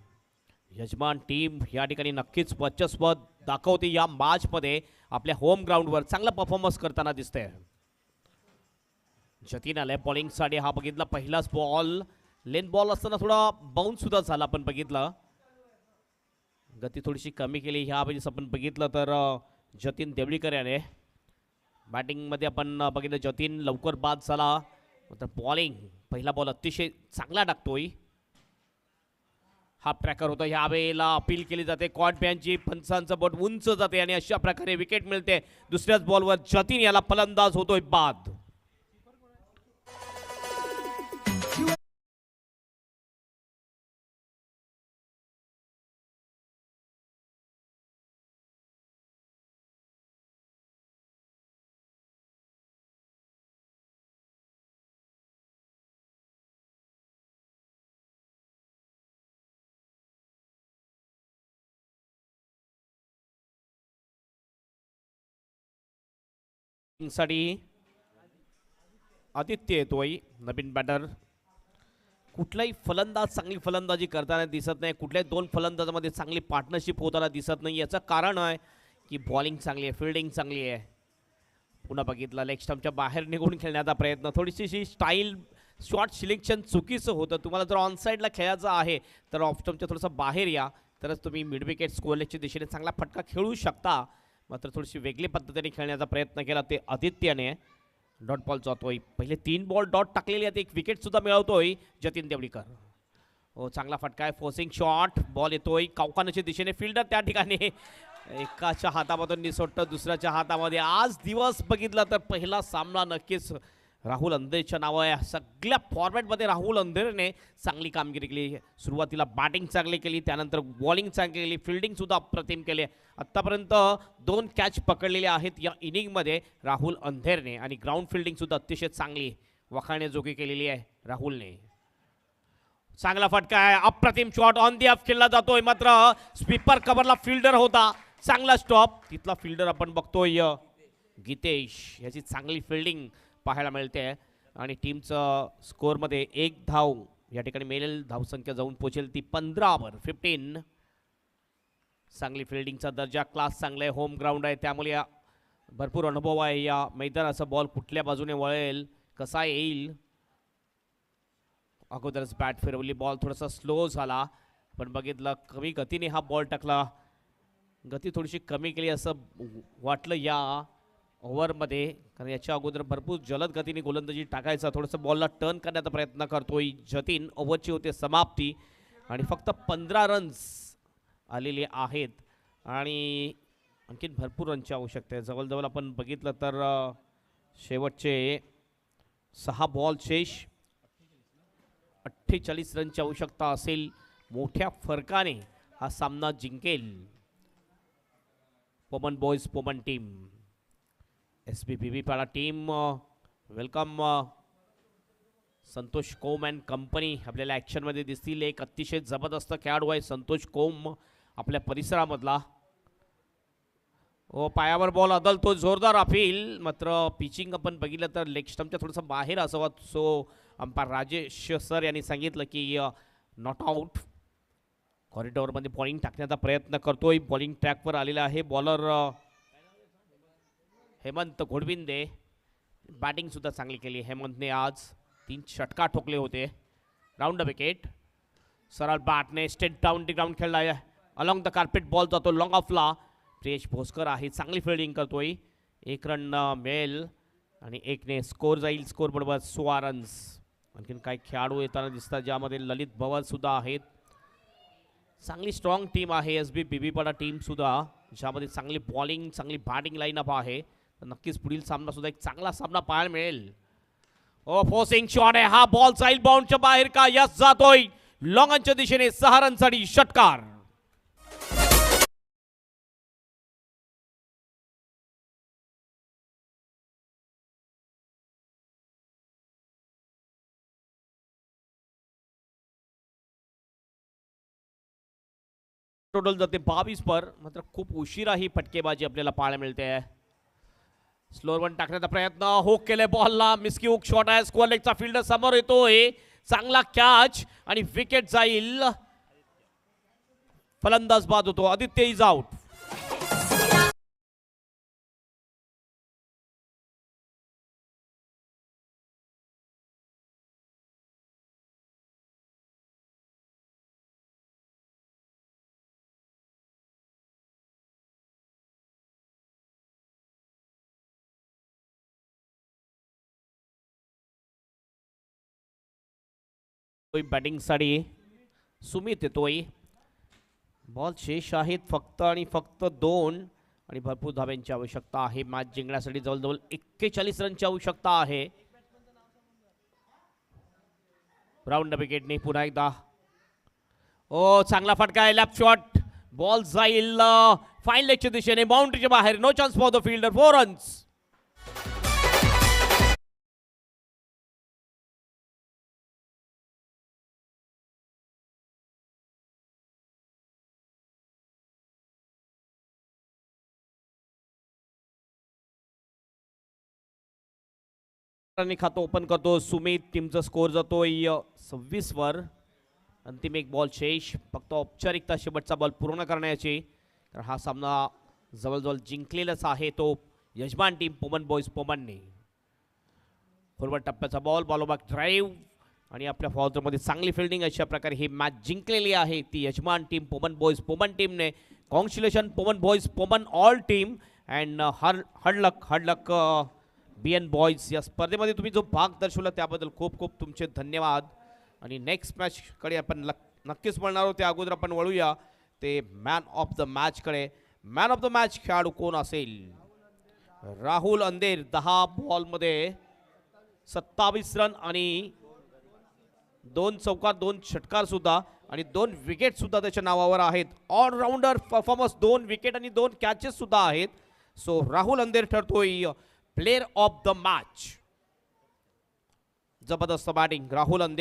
यजमान टीम या ठिकाणी नक्कीच वर्चस्व दाखवते या मॅचमध्ये. आपल्या होम ग्राउंडवर चांगला परफॉर्मन्स करताना दिसते. जतीन आलाय बॉलिंगसाठी. हा बघितला पहिलाच बॉल लेन बॉल असताना थोडा बाउन्स सुद्धा झाला आपण बघितलं. गती थोडीशी कमी केली ह्या वेळेस आपण बघितलं तर जतीन देवळीकर याने. बॅटिंगमध्ये आपण बघितलं जतीन लवकर बाद झाला, तर बॉलिंग पहिला बॉल अतिशय चांगला टाकतोय. हा ट्रॅकर होता. ह्या वेळेला अपील केली जाते कॉट बँचची. पंचांचं बोट उंच जाते आणि अशा प्रकारे विकेट मिळते. दुसऱ्याच बॉलवर जतीन याला फलंदाज होतोय बाद. साठी आदित्य येतोय नवीन बॅटर. कुठलाही फलंदाज चांगली फलंदाजी करताना दिसत नाही, कुठल्याही दोन फलंदाजामध्ये चांगली पार्टनरशिप होताना दिसत नाही. याचं कारण आहे की बॉलिंग चांगली आहे, फिल्डिंग चांगली आहे. पुन्हा बघितलं लेग स्टंपच्या बाहेर निघून खेळण्याचा प्रयत्न, थोडीशी स्टाईल शॉर्ट सिलेक्शन चुकीचं होतं. तुम्हाला जर ऑन साईडला खेळायचं आहे तर ऑफ स्टंपच्या थोडंसं बाहेर या, तरच तुम्ही मिड विकेट स्कोअरलेसच्या दिशेने चांगला फटका खेळू शकता. मात्र थोडीशी वेगळी पद्धतीने खेळण्याचा प्रयत्न केला ते आदित्यने. डॉट बॉल जातोय, पहिले 3 बॉल डॉट टाकलेले आहेत, एक विकेट सुद्धा मिळवतोय जतीन देवडीकर. हो चांगला फटका आहे, फोर्सिंग शॉट, बॉल येतोय कावकानाच्या दिशेने, फिल्डर त्या ठिकाणी एकाच्या हातामधून निसटतं दुसऱ्याच्या हातामध्ये. आज दिवस बघितला तर पहिला सामना नक्कीच राहुल अंधेरच्या नावं आहे. सगळ्या फॉर्मॅटमध्ये राहुल अंधेरने चांगली कामगिरी केली. सुरुवातीला बॅटिंग चांगली केली, त्यानंतर बॉलिंग चांगली केली, फिल्डिंग सुद्धा अप्रतिम केली. आत्तापर्यंत 2 कॅच पकडलेले आहेत या इनिंगमध्ये राहुल अंधेरने, आणि ग्राउंड फिल्डिंग सुद्धा अतिशय चांगली वाखाणण्याजोगी केलेली आहे राहुलने. चांगला फटका आहे, अप्रतिम शॉट ऑन दी ऑफ खेळला जातोय, मात्र स्वीपर कव्हरला फिल्डर होता. चांगला स्टॉप, तिथला फिल्डर आपण बघतोय गीतेश, याची चांगली फिल्डिंग पाहायला मिळते. आणि टीमचं स्कोअरमध्ये 1 धाव या ठिकाणी मिळेल, धावसंख्या जाऊन पोहोचेल ती 15वर 15. चांगली फिल्डिंगचा दर्जा, क्लास चांगला आहे, होम ग्राउंड आहे, त्यामुळे भरपूर अनुभव आहे या मैदानाचा. बॉल कुठल्या बाजूने वळेल, कसा येईल. अगोदरच बॅट फिरवली, बॉल थोडासा स्लो झाला, पण बघितलं कमी गतीने हा बॉल टाकला. गती थोडीशी कमी केली असं वाटलं या ओव्हरमध्ये, कारण याच्या अगोदर भरपूर जलद गतीने गोलंदाजी टाकायचा. थोडंसं बॉलला टर्न करण्याचा प्रयत्न करतोय जतीन. ओव्हरची होते समाप्ती आणि फक्त 15 रन्स आलेले आहेत आणि आणखीन भरपूर रनची आवश्यकता आहे. जवळजवळ आपण बघितलं तर शेवटचे 6 बॉल शेष, 48 रनची आवश्यकता असेल. मोठ्या फरकाने हा सामना जिंकेल Poman boys Poman team. SBBB Pada team welcome. Santosh Kom and company आपल्याला ॲक्शनमध्ये दिसतील. एक अतिशय जबरदस्त खेळाडू आहे संतोष कोम आपल्या परिसरामधला. हो पायावर बॉल अदलतो, जोरदार अपील, मात्र पिचिंग आपण बघितलं तर लेग स्टंपच्या थोडंसं बाहेर असावं. सो अंपायर राजेश सर यांनी सांगितलं की नॉट आऊट. कॉरिडॉरमध्ये बॉलिंग टाकण्याचा प्रयत्न करतोय, बॉलिंग ट्रॅकवर आलेला आहे बॉलर हेमंत घोडविंदे. बॅटिंग सुद्धा चांगली केली हेमंतने, आज 3 षटकार ठोकले होते. राऊंड द विकेट, सरळ बॅटने स्टेट डाऊन दी ग्राउंड खेळला आहे. अलॉंग द कार्पेट बॉल जातो लॉंग ऑफला. प्रियेश भोसकर आहे, चांगली फिल्डिंग करतोय. 1 रन मिळेल आणि 1ने स्कोर जाईल. स्कोर बरोबर 16 रन्स. आणखीन काही खेळाडू येताना दिसतात, ज्यामध्ये ललित भवर सुद्धा आहेत. चांगली स्ट्रॉंग टीम आहे SBBB पाडा टीम सुद्धा, ज्यामध्ये चांगली बॉलिंग चांगली बॅटिंग लाईनअप आहे. तर नक्कीच पुढील सामना सुद्धा एक चांगला सामना पाहायला मिळेल. ओ फोर्सिंग शॉट आहे, हा बॉल जाईल बाउंडच्या बाहेर का, यस जातोय लॉंगनच्या दिशेने. 6 रनसाठी षटकार. टोटल जाते 22 पर, मात्र खूप उशिरा ही फटकेबाजी आपल्याला पाहायला मिळते. स्लोअर वन टाकण्याचा प्रयत्न, हुक केले बॉलला, मिस्की हुक शॉट आहे. स्क्वेअर लेगचा फिल्डर समोर येतोय, चांगला कॅच आणि विकेट जाईल. फलंदाज बाद होतो, आदित्य इज आउट. बॅटिंगसाठी सुमित येतोय. बॉल शेष आहेत फक्त आणि फक्त 2 आणि भरपूर धाब्यांची आवश्यकता आहे. मॅच जिंकण्यासाठी जवळजवळ 41 रनची आवश्यकता आहे. राऊंड विकेटने पुन्हा एकदा. ओ चांगला फटका आहे, लॅप शॉट, बॉल जाईल फाईन लेगच्या दिशेने, बाउंड्रीच्या बाहेर. No chance for the fielder, 4 runs. आणि खातं ओपन करतो सुमित. टीमचा स्कोर जातोय 26 वर. अंतिम एक बॉल शेष. फक्त औपचारिकता शेवटचा बॉल पूर्ण करण्याची. तर हा सामना जवळजवळ जिंकलेलाच आहे तो यजमान टीम पोमन बॉईज पोमनने. फॉरवर्ड टप्प्याचा बॉल बॉलोबॅक ड्राईव्ह आणि आपल्या फॉर्ममध्ये चांगली फिल्डिंग. अशा प्रकारे ही मॅच जिंकलेली आहे ती यजमान टीम पोमन बॉईज पोमन टीमने. Congratulation Poman boys Poman all team and हडलक BN बॉईज. या स्पर्धेमध्ये तुम्ही जो भाग दर्शवला त्याबद्दल खूप खूप तुमचे धन्यवाद. आणि नेक्स्ट मॅचकडे आपण नक्कीच वळणार आहोत. त्या अगोदर आपण वळूया ते मॅन ऑफ द मॅचकडे. मॅन ऑफ द मॅच खेळाडू कोण असेल? राहुल अंधेर 10 बॉलमध्ये 27 रन आणि 2 चौकार 2 षटकार सुद्धा आणि 2 विकेट सुद्धा त्याच्या नावावर आहेत. ऑलराऊंडर परफॉर्मन्स 2 विकेट आणि 2 कॅचेस सुद्धा आहेत. सो राहुल अंधेर ठरतोय प्लेयर ऑफ द मॅच. जबरदस्त बॅटिंग राहुल अंधेर.